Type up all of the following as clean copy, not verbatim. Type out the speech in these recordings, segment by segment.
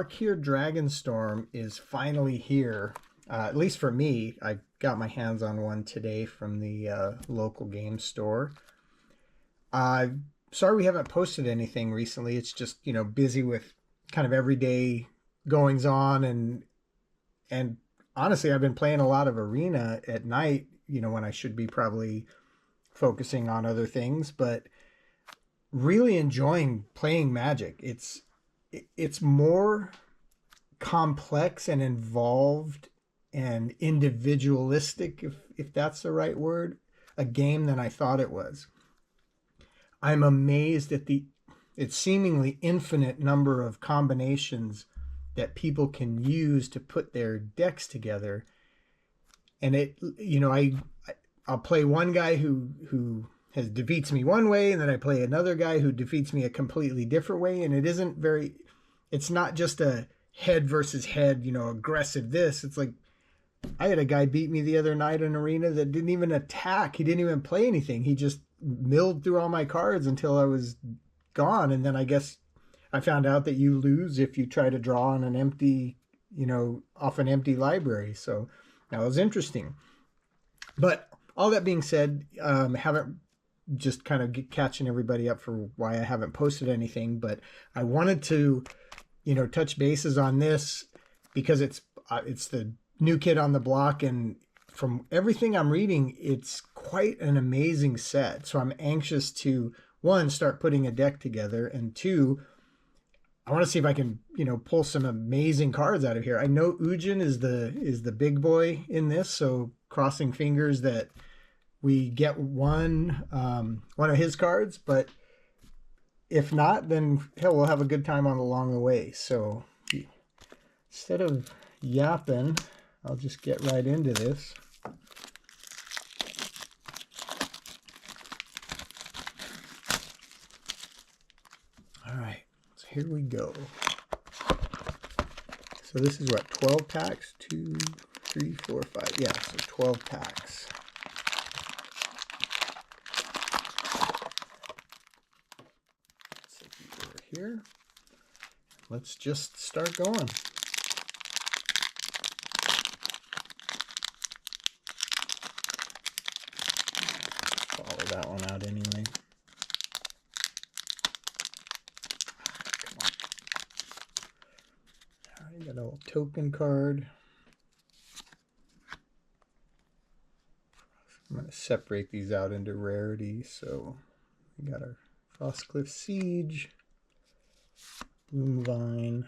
Tarkir Dragonstorm is finally here. At least for me, I got my hands on one today from the local game store. Sorry we haven't posted anything recently. It's just, busy with kind of everyday goings on, and honestly, I've been playing a lot of Arena at night, when I should be probably focusing on other things, but really enjoying playing Magic. It's more complex and involved and individualistic, if that's the right word, a game than I thought it was. I'm amazed at its seemingly infinite number of combinations that people can use to put their decks together. And I'll play one guy who defeats me one way, and then I play another guy who defeats me a completely different way. And it's not just a head versus head, aggressive this. It's like, I had a guy beat me the other night in Arena that didn't even attack. He didn't even play anything. He just milled through all my cards until I was gone. And then I guess I found out that you lose if you try to draw on an empty, off an empty library. So that was interesting. But all that being said, haven't just kind of catching everybody up for why I haven't posted anything, but I wanted to, touch bases on this because it's the new kid on the block, and from everything I'm reading, it's quite an amazing set. So I'm anxious to, one, start putting a deck together, and two, I want to see if I can, pull some amazing cards out of here. I know Ugin is the big boy in this, so crossing fingers that we get one of his cards, but if not, then hell, we'll have a good time along the way. So instead of yapping, I'll just get right into this. All right, so here we go. So this is what, 12 packs? 2, 3, 4, 5. Yeah, so 12 packs. Here, let's just start going. Follow that one out anyway. Come on. All right, got a little token card. I'm going to separate these out into rarity. So we got our Frostcliff Siege, Bloomvine.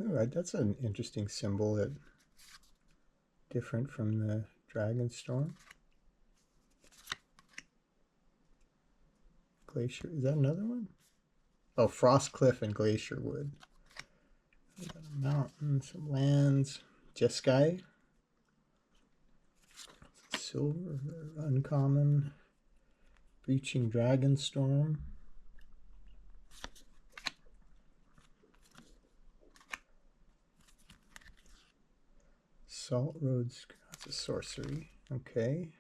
All right, that's an interesting symbol, that different from the Dragonstorm. Glacier, is that another one? Oh, Frostcliff and Glacierwood. We got a mountain, some lands, Jeskai, silver, uncommon. Breaching Dragonstorm. Salt Roads, that's a sorcery. Okay.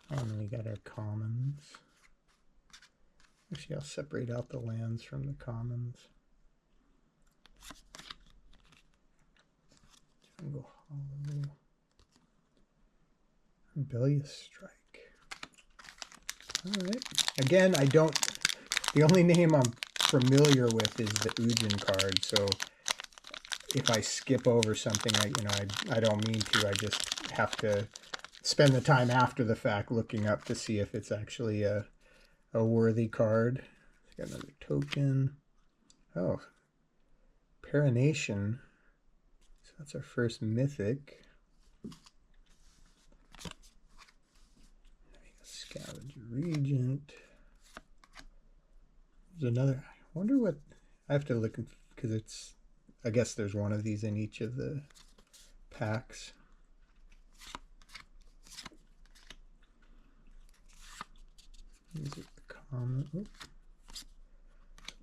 And we got our commons. Actually, I'll separate out the lands from the commons. Jungle Hollow. Rebellious Strike. All right. Again, the only name I'm familiar with is the Ugin card. So if I skip over something, I don't mean to. I just have to spend the time after the fact looking up to see if it's actually a worthy card. Got another token. Oh, Perenation. So that's our first mythic. Scavenger Regent. There's another. I wonder what. I have to look because it's. I guess there's one of these in each of the packs. These are the common. Oops.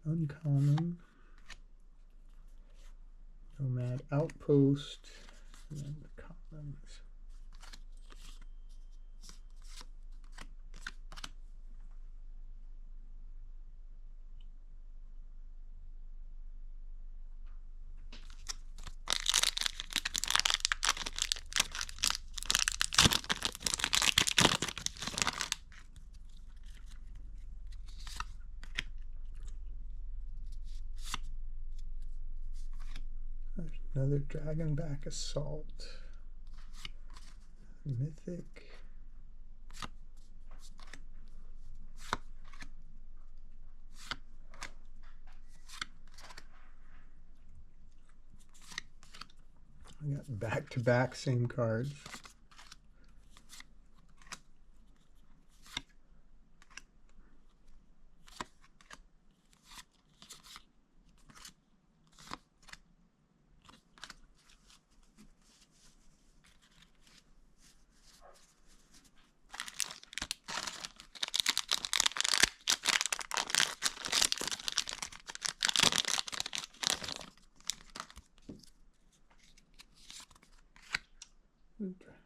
Uncommon. Nomad Outpost. And then the commons. Another Dragonback Assault. Mythic. I got back-to-back same cards.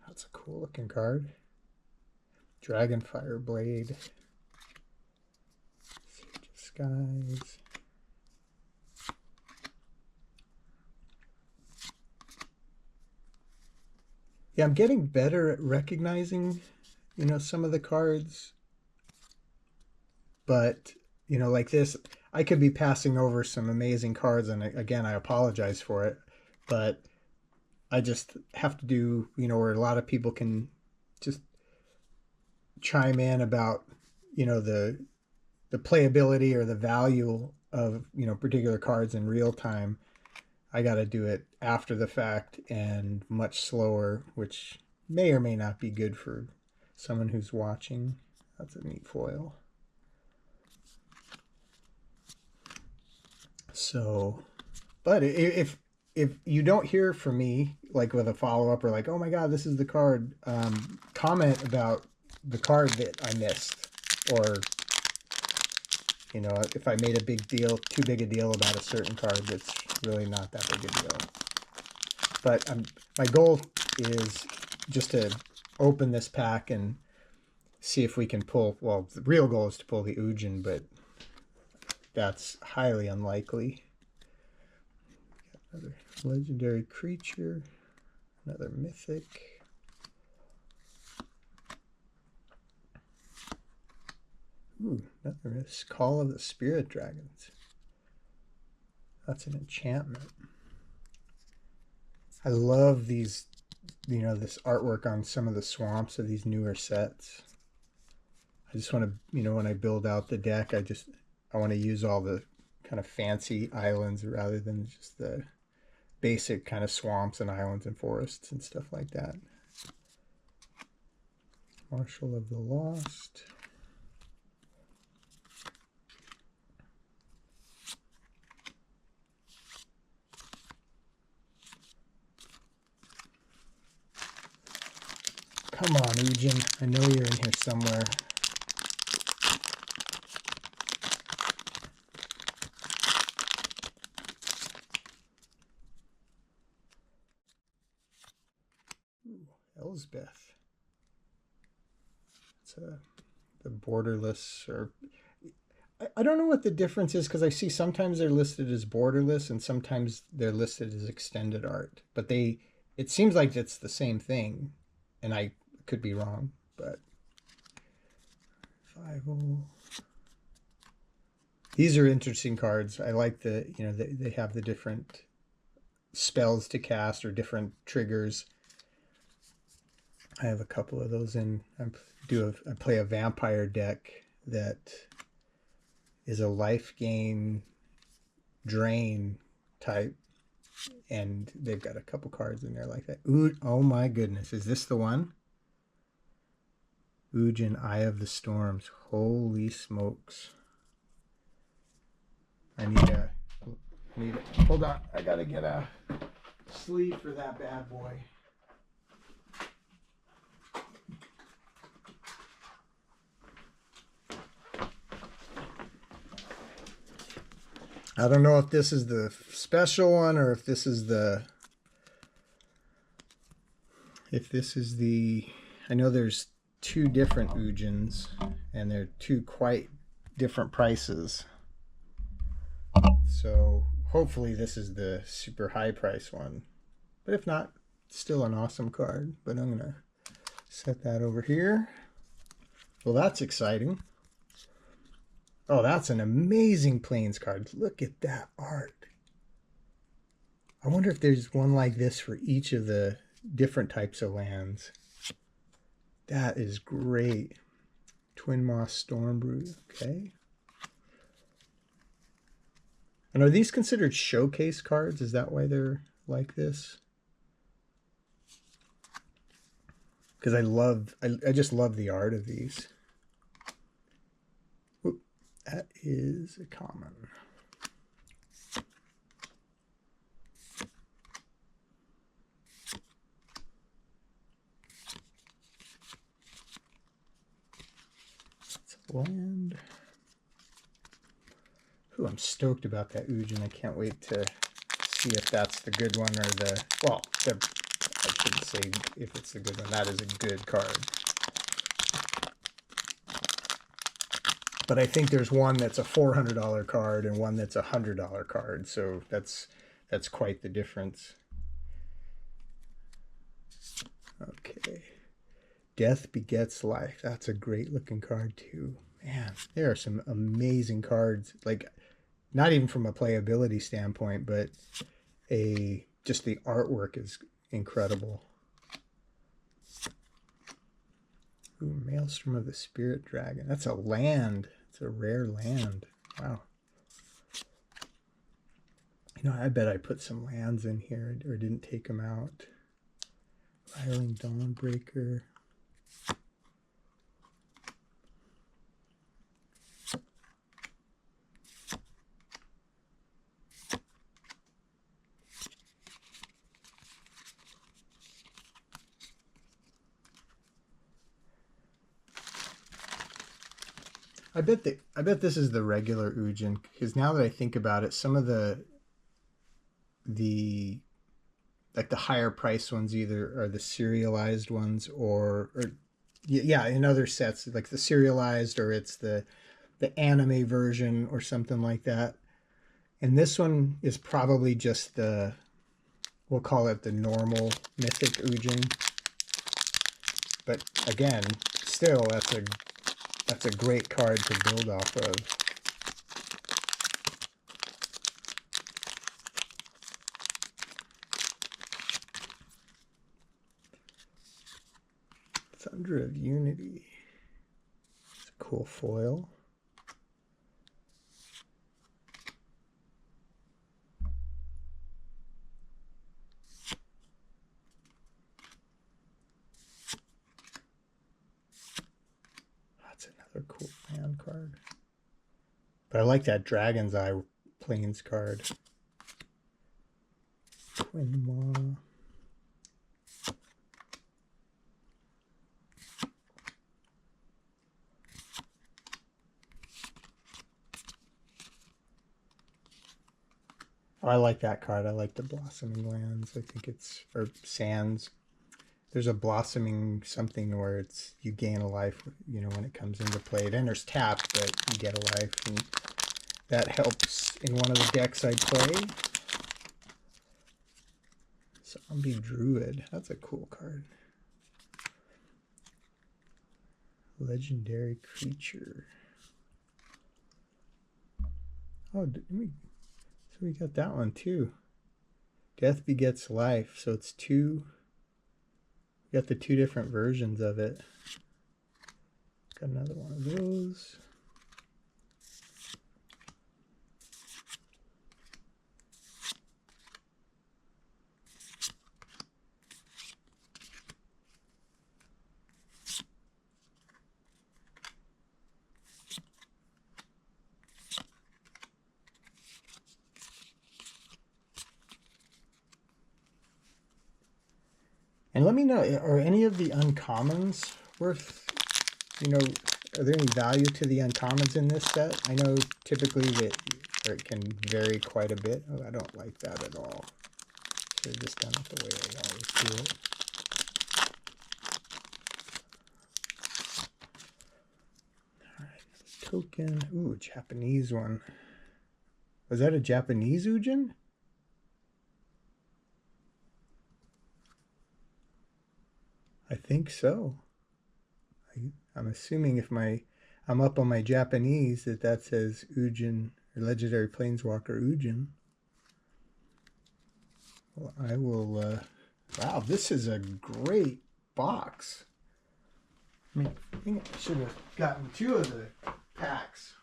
That's a cool looking card. Dragonfire Blade. Siege of Skies. Yeah, I'm getting better at recognizing, you know, some of the cards. But, you know, like this, I could be passing over some amazing cards, and again, I apologize for it. But I just have to do, you know, where a lot of people can just chime in about, you know, the playability or the value of, you know, particular cards in real time. I got to do it after the fact and much slower, which may or may not be good for someone who's watching. That's a neat foil. So, but if you don't hear from me, like with a follow-up or like, oh my God, this is the card, comment about the card that I missed, or, you know, if I made a big deal, too big a deal about a certain card that's really not that big a deal. But my goal is just to open this pack and see if we can pull, well, the real goal is to pull the Ugin, but that's highly unlikely. Another legendary creature, another mythic. Ooh, another Call of the Spirit Dragons. That's an enchantment. I love these, you know, this artwork on some of the swamps of these newer sets. I just want to, you know, when I build out the deck, I want to use all the kind of fancy islands rather than just the basic kind of swamps and islands and forests and stuff like that. Marshal of the Lost. Come on, Ugin. I know you're in here somewhere. Elsbeth. It's the borderless, or I don't know what the difference is, because I see sometimes they're listed as borderless and sometimes they're listed as extended art. But it seems like it's the same thing, and I could be wrong. But 5-0. These are interesting cards. I like the, you know, they have the different spells to cast or different triggers. I have a couple of those in. I play a vampire deck that is a life gain drain type, and they've got a couple cards in there like that. Ooh, oh my goodness, is this the one? Ugin, Eye of the Storms. Holy smokes! I need a. Hold on, I gotta get a sleeve for that bad boy. I don't know if this is the special one or if this is the, I know there's two different Ugins and they're two quite different prices. So hopefully this is the super high price one. But if not, still an awesome card. But I'm going to set that over here. Well, that's exciting. Oh, that's an amazing Plains card. Look at that art. I wonder if there's one like this for each of the different types of lands. That is great. Twin Moss Stormbrew. Okay. And are these considered showcase cards? Is that why they're like this? Because I just love the art of these. Oop, that is a common. It's a land. Ooh, I'm stoked about that Ugin. I can't wait to see if that's the good one or the, well, I shouldn't say if it's the good one. That is a good card. But I think there's one that's a $400 card and one that's a $100 card. So that's quite the difference. Okay. Death Begets Life. That's a great looking card too. Man, there are some amazing cards. Like, not even from a playability standpoint, but just the artwork is incredible. Ooh, Maelstrom of the Spirit Dragon. That's a land. It's a rare land. Wow. You know, I bet I put some lands in here or didn't take them out. Riling Dawnbreaker. I bet this is the regular Ugin, because now that I think about it, some of the like the higher price ones either are the serialized ones or yeah, in other sets like the serialized, or it's the anime version or something like that. And this one is probably just the, we'll call it the normal mythic Ugin. But again, still that's a great card to build off of. Thunder of Unity. It's a cool foil. That's another cool land card. But I like that Dragon's Eye Plains card. Twin Maw. Oh, I like that card. I like the Blossoming Lands. I think it's, or Sands. There's a Blossoming something where it's, you gain a life, you know, when it comes into play. It enters tapped, but you get a life, and that helps in one of the decks I play. Zombie Druid. That's a cool card. Legendary Creature. Oh, so we got that one too. Death Begets Life. So it's two. We got the two different versions of it. Got another one of those. And let me know, are any of the uncommons worth, you know, are there any value to the uncommons in this set? I know typically that it can vary quite a bit. Oh, I don't like that at all. Should have just done it the way I always do it. All right, token. Ooh, Japanese one. Was that a Japanese Ugin? I think so. I'm assuming if I'm up on my Japanese that says Ugin, or Legendary Planeswalker Ugin. Well, I will, wow, this is a great box. I mean, I think I should have gotten 2 of the packs.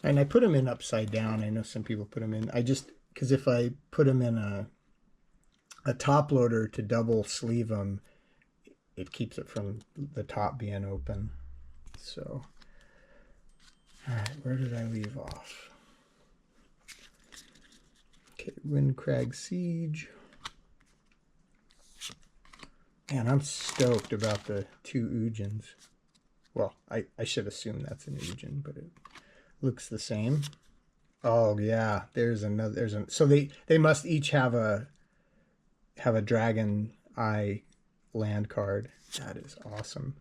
And I put them in upside down. I know some people put them in. I just, because if I put them in a top loader to double sleeve them, it keeps it from the top being open. So, all right, where did I leave off? Okay, Windcrag Siege. Man, I'm stoked about the 2 Ugins. Well, I should assume that's an Ugin, but it looks the same. Oh yeah, there's another. So they must each have a dragon eye land card. That is awesome.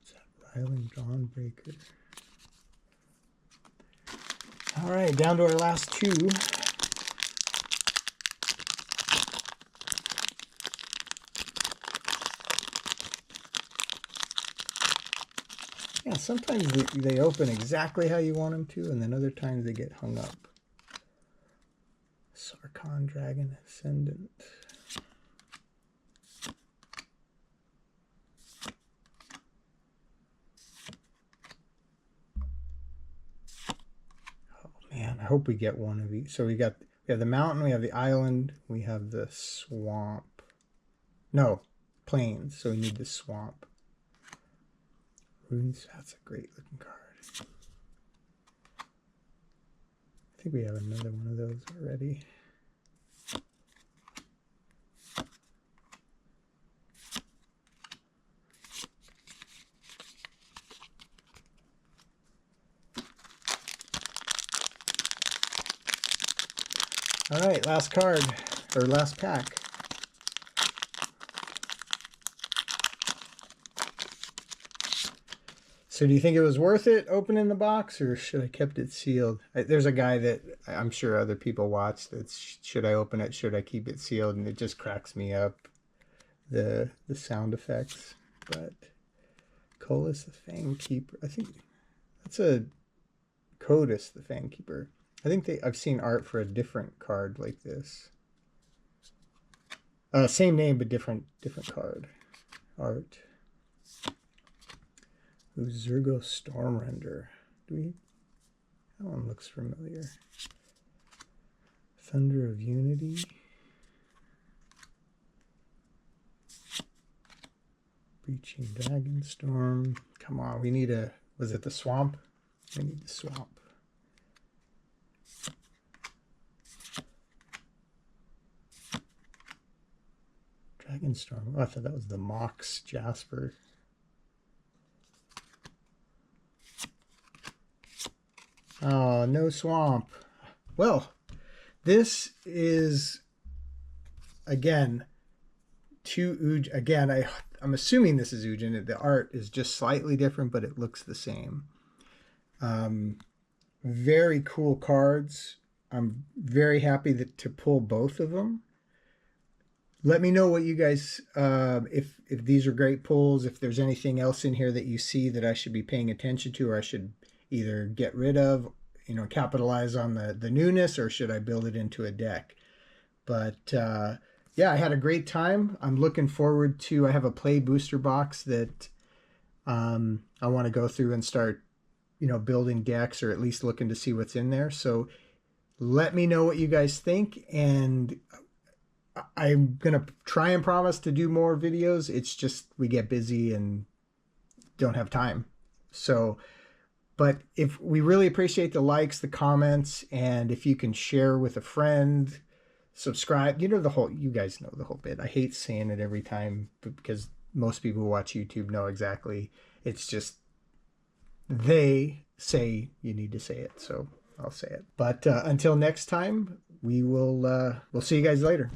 Is that Ryland Dawnbreaker? All right, down to our last 2. Yeah, sometimes they open exactly how you want them to, and then other times they get hung up. Tarkir Dragon Ascendant. Oh man, I hope we get one of each. So we have the mountain, we have the island, we have the swamp. No, plains. So we need the swamp. Runes, that's a great looking card. I think we have another one of those already. All right, last card, or last pack. So do you think it was worth it opening the box, or should I kept it sealed? There's a guy that I'm sure other people watch that's, should I open it, should I keep it sealed? And it just cracks me up, the sound effects. But Colas the Fangkeeper, I think that's a Codus the Fangkeeper. I think I've seen art for a different card like this. Same name but different card art. Zergo Stormrender. That one looks familiar. Thunder of Unity. Breaching Dragonstorm. Come on, we need a... Was it the swamp? We need the swamp. Dragonstorm. Oh, I thought that was the Mox Jasper. Oh, no swamp. Well, this is, again, again, I'm assuming this is Ugin. The art is just slightly different, but it looks the same. Very cool cards. I'm very happy to pull both of them. Let me know what you guys, if these are great pulls, if there's anything else in here that you see that I should be paying attention to, or I should either get rid of, capitalize on the newness, or should I build it into a deck? But yeah, I had a great time. I'm looking forward to, I have a play booster box that I want to go through and start, building decks, or at least looking to see what's in there. So let me know what you guys think, and I'm going to try and promise to do more videos. It's just we get busy and don't have time. So, but if we really appreciate the likes, the comments, and if you can share with a friend, subscribe, you guys know the whole bit. I hate saying it every time because most people who watch YouTube know exactly. It's just they say you need to say it. So I'll say it. But until next time, we'll see you guys later.